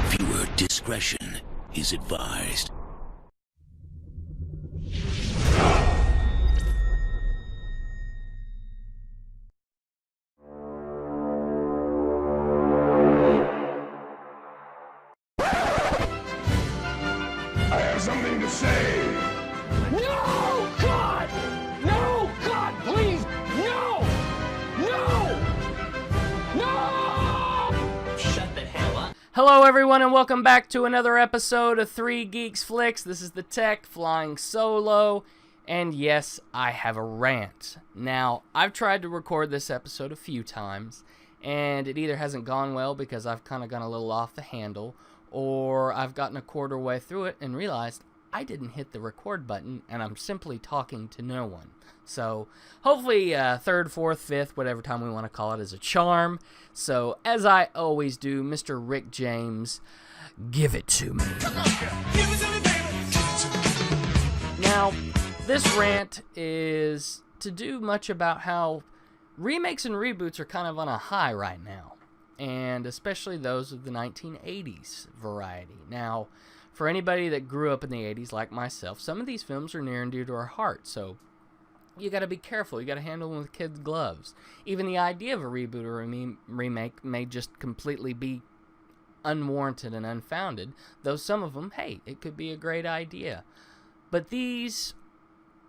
Viewer discretion is advised. I have something to say. No, God! No, God, please! No! No! No! Shut the hell up. Hello everyone and welcome back to another episode of 3 Geeks Flix. This is the Tech flying solo, and yes, I have a rant. Now, I've tried to record this episode a few times, and it either hasn't gone well because I've kind of gone a little off the handle, or I've gotten a quarter way through it and realized I didn't hit the record button and I'm simply talking to no one. So hopefully third, fourth, fifth, whatever time we want to call it is a charm. So as I always do, Mr. Rick James, give it to me. Now, this rant is to do much about how remakes and reboots are kind of on a high right now, and especially those of the 1980s variety. Now, for anybody that grew up in the 80s like myself, some of these films are near and dear to our heart, so you got to be careful. You got to handle them with kids' gloves. Even the idea of a reboot or a remake may just completely be unwarranted and unfounded, though some of them, hey, it could be a great idea. But these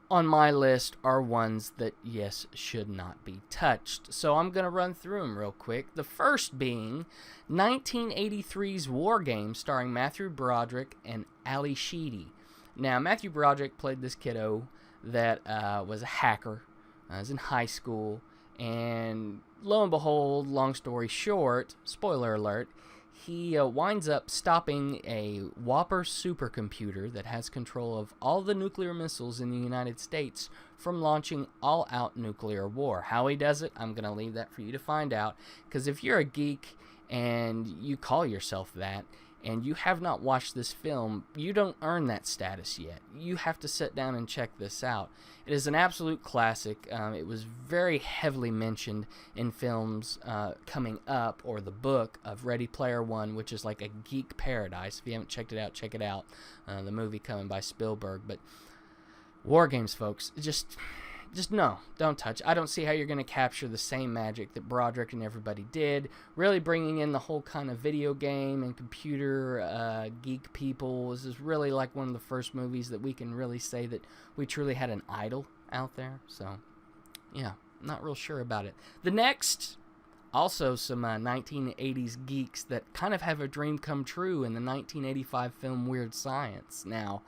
on my list are ones that, yes, should not be touched. So I'm going to run through them real quick. The first being 1983's War Games, starring Matthew Broderick and Ali Sheedy. Now, Matthew Broderick played this kiddo that was a hacker. Was in high school. And lo and behold, long story short, spoiler alert, he winds up stopping a Whopper supercomputer that has control of all the nuclear missiles in the United States from launching all-out nuclear war. How he does it, I'm going to leave that for you to find out, because if you're a geek and you call yourself that, and you have not watched this film, you don't earn that status yet. You have to sit down and check this out. It is an absolute classic. It was very heavily mentioned in films coming up, or the book of Ready Player One, which is like a geek paradise. If you haven't checked it out, check it out. The movie coming by Spielberg. But War Games, folks, just no, don't touch. I don't see how you're going to capture the same magic that Broderick and everybody did, really bringing in the whole kind of video game and computer geek people. This is really like one of the first movies that we can really say that we truly had an idol out there. So, yeah, not real sure about it. The next, also some 1980s geeks that kind of have a dream come true in the 1985 film Weird Science. Now,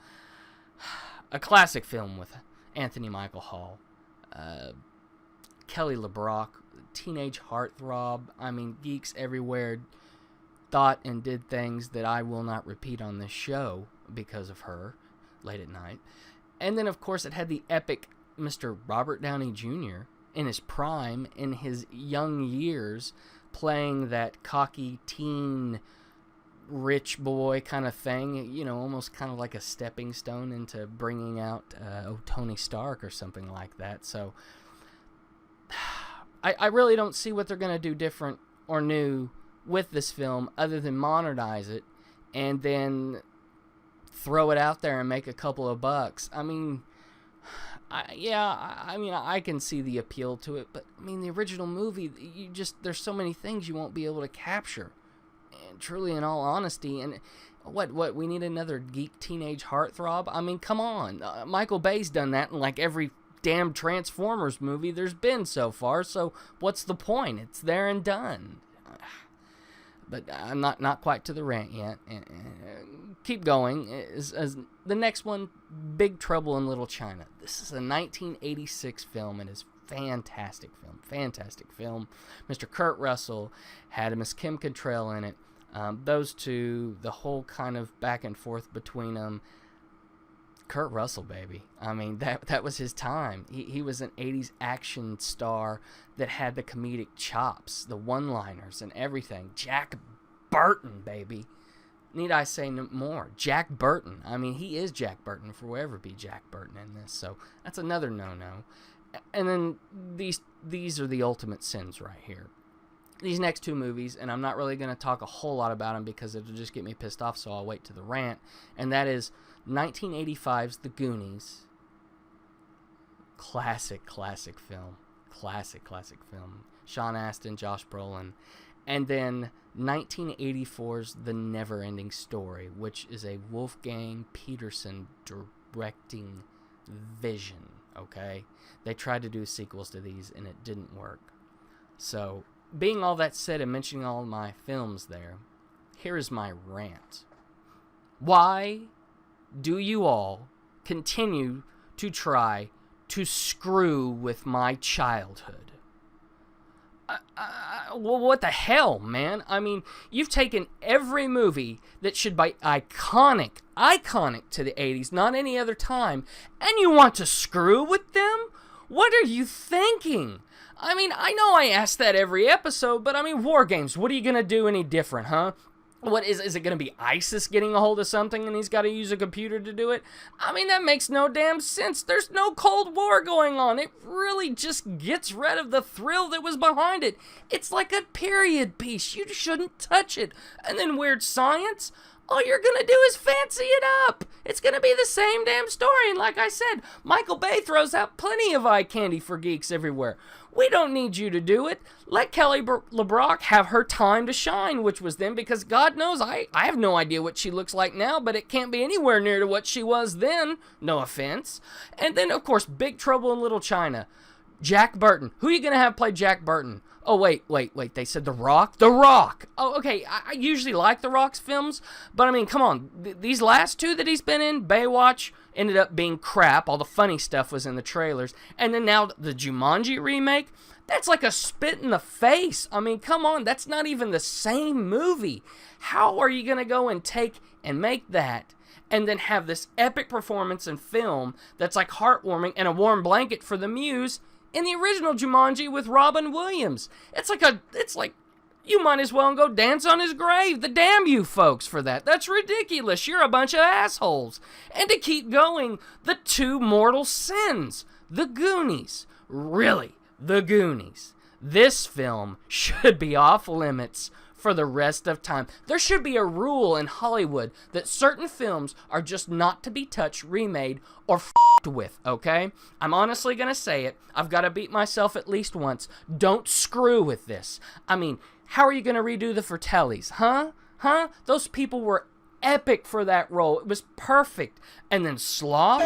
a classic film with Anthony Michael Hall. Kelly LeBrock, teenage heartthrob. I mean, geeks everywhere thought and did things that I will not repeat on this show because of her, late at night. And then, of course, it had the epic Mr. Robert Downey Jr. in his prime, in his young years, playing that cocky teen rich boy kind of thing, you know, almost kind of like a stepping stone into bringing out Tony Stark or something like that. So I really don't see what they're going to do different or new with this film other than modernize it and then throw it out there and make a couple of bucks. I mean, I can see the appeal to it, but I mean, the original movie, there's so many things you won't be able to capture. And truly, in all honesty, and what we need another geek teenage heartthrob? I mean, come on. Michael Bay's done that in like every damn Transformers movie there's been so far, so what's the point? It's there and done. But I'm not quite to the rant yet. Keep going. As the next one, Big Trouble in Little China. This is a 1986 film. It is fantastic film. Mr. Kurt Russell had Miss Kim Cattrall in it. Those two, the whole kind of back and forth between them. Kurt Russell, baby. I mean, that was his time. He was an 80s action star that had the comedic chops, the one-liners and everything. Jack Burton, baby. Need I say no more? Jack Burton. I mean, he is Jack Burton. If there will ever be Jack Burton in this. So that's another no-no. And then these are the ultimate sins right here. these next two movies, and I'm not really going to talk a whole lot about them because it'll just get me pissed off, so I'll wait to the rant. And that is 1985's The Goonies. Classic film. Classic film. Sean Astin, Josh Brolin. And then 1984's The Never-Ending Story, which is a Wolfgang Petersen directing vision, okay? They tried to do sequels to these, and it didn't work. So, being all that said and mentioning all my films there, here is my rant. Why do you all continue to try to screw with my childhood? Well, what the hell, man? I mean, you've taken every movie that should be iconic to the 80s, not any other time, and you want to screw with them? What are you thinking? I mean, I know I ask that every episode, but I mean, War Games, what are you going to do any different, huh? What is it going to be ISIS getting a hold of something and he's got to use a computer to do it? I mean, that makes no damn sense. There's no Cold War going on. It really just gets rid of the thrill that was behind it. It's like a period piece. You shouldn't touch it. And then Weird Science, all you're going to do is fancy it up. It's going to be the same damn story. And like I said, Michael Bay throws out plenty of eye candy for geeks everywhere. We don't need you to do it. Let Kelly LeBrock have her time to shine, which was then, because God knows I have no idea what she looks like now, but it can't be anywhere near to what she was then. No offense. And then, of course, Big Trouble in Little China. Jack Burton. Who are you going to have play Jack Burton? Oh, wait. They said The Rock? The Rock. Oh, okay. I usually like The Rock's films, but I mean, come on. These last two that he's been in, Baywatch, ended up being crap. All the funny stuff was in the trailers. And then now the Jumanji remake, that's like a spit in the face. I mean, come on. That's not even the same movie. How are you going to go and take and make that and then have this epic performance in film that's like heartwarming and a warm blanket for the muse in the original Jumanji with Robin Williams? It's like you might as well go dance on his grave. The damn you folks for that. That's ridiculous. You're a bunch of assholes. And to keep going, the two mortal sins. The Goonies. Really, The Goonies. This film should be off limits for the rest of time. There should be a rule in Hollywood that certain films are just not to be touched, remade, or f***ed with, okay? I'm honestly gonna say it. I've got to beat myself at least once. Don't screw with this. I mean, how are you gonna redo the Fratellis, huh? Those people were epic for that role. It was perfect. And then Sloth?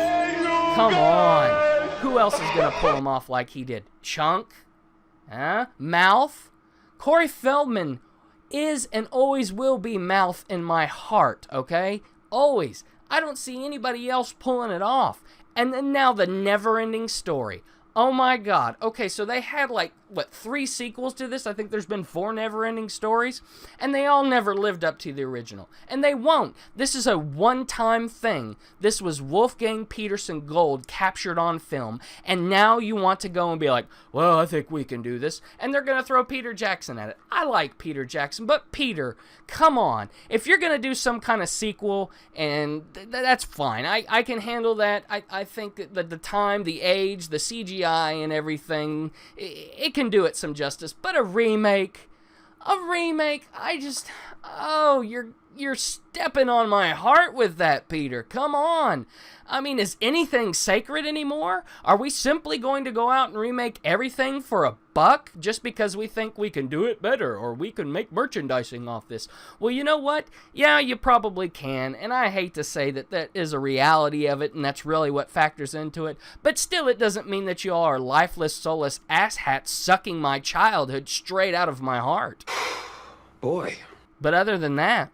Come on. Who else is gonna pull him off like he did? Chunk? Huh? Mouth? Corey Feldman is and always will be Mouth in my heart, okay? Always. I don't see anybody else pulling it off. And then now the Never-Ending Story. Oh my God. Okay, so they had 3 sequels to this? I think there's been 4 Never-Ending Stories. And they all never lived up to the original. And they won't. This is a one-time thing. This was Wolfgang Petersen gold captured on film. And now you want to go and be like, well, I think we can do this. And they're going to throw Peter Jackson at it. I like Peter Jackson, but Peter, come on. If you're going to do some kind of sequel, and that's fine. I can handle that. I think that the time, the age, the CGI, and everything, it can do it some justice. But a remake, you're stepping on my heart with that, Peter. Come on. I mean, is anything sacred anymore? Are we simply going to go out and remake everything for $1 just because we think we can do it better or we can make merchandising off this? Well, you know what? Yeah, you probably can, and I hate to say that is a reality of it, and that's really what factors into it, but still it doesn't mean that you all are lifeless, soulless asshats sucking my childhood straight out of my heart. Boy. But other than that,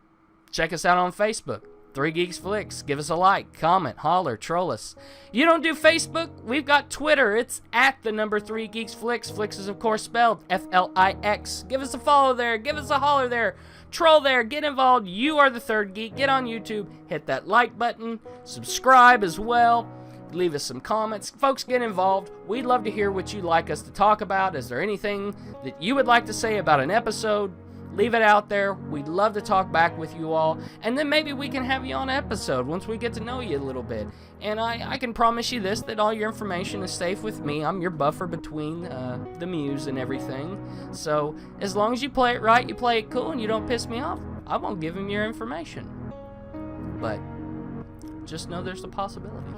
check us out on Facebook. 3 Geeks Flix. Give us a like, comment, holler, troll us. You don't do Facebook? We've got Twitter. It's at the number 3 Geeks Flix. Flix is, of course, spelled F-L-I-X. Give us a follow there. Give us a holler there. Troll there. Get involved. You are the third geek. Get on YouTube. Hit that like button. Subscribe as well. Leave us some comments. Folks, get involved. We'd love to hear what you'd like us to talk about. Is there anything that you would like to say about an episode? Leave it out there. We'd love to talk back with you all. And then maybe we can have you on an episode once we get to know you a little bit. And I can promise you this, that all your information is safe with me. I'm your buffer between the muse and everything. So as long as you play it right, you play it cool, and you don't piss me off, I won't give him your information. But just know there's a possibility.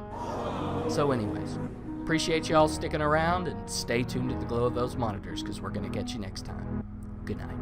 So anyways, appreciate y'all sticking around, and stay tuned to the glow of those monitors, because we're going to get you next time. Good night.